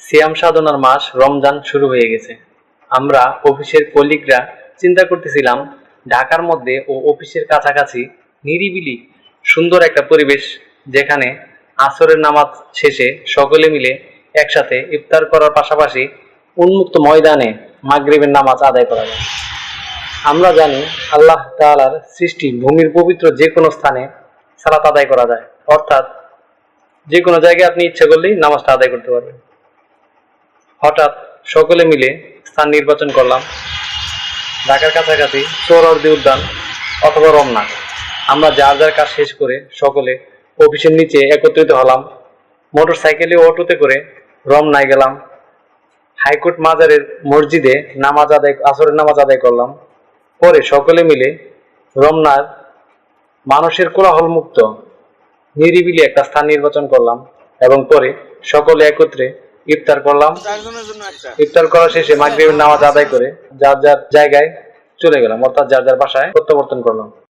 সিয়াম সাধনার মাস রমজান শুরু হয়ে গেছে। আমরা অফিসের কলিগরা চিন্তা করতেছিলাম ঢাকার মধ্যে ও অফিসের কাছাকাছি নিরিবিলি সুন্দর একটা পরিবেশ, যেখানে আসরের নামাজ শেষে সকলে মিলে একসাথে ইফতার করার পাশাপাশি উন্মুক্ত ময়দানে মাগরিবের নামাজ আদায় করা যায়। আমরা জানি আল্লাহ তাআলার সৃষ্টি ভূমির পবিত্র যে কোনো স্থানে সালাত আদায় করা যায়, অর্থাৎ যে কোনো জায়গায় আপনি ইচ্ছা করলেই নামাজটা আদায় করতে পারবেন। হঠাৎ সকলে মিলে স্থান নির্বাচন করলাম ঢাকার কাছাকাছি সোহরাওয়ার্দী উদ্যান অথবা রমনা। আমরা যার যার কাজ শেষ করে সকলে অফিসের নিচে একত্রিত হলাম। মোটর সাইকেলে অটোতে করে রমনায় গেলাম। হাইকোর্ট মাজারের মসজিদে আসরের নামাজ আদায় করলাম। পরে সকলে মিলে রমনার মানুষের কোলাহল মুক্ত নিরিবিলি একটা স্থান নির্বাচন করলাম এবং পরে সকলে একত্রে ইফতার করলাম। ইফতার করা শেষে মাগরিবের নামাজ আদায় করে যার যার জায়গায় চলে গেলাম, অর্থাৎ যার যার বাসায় প্রত্যাবর্তন করলাম।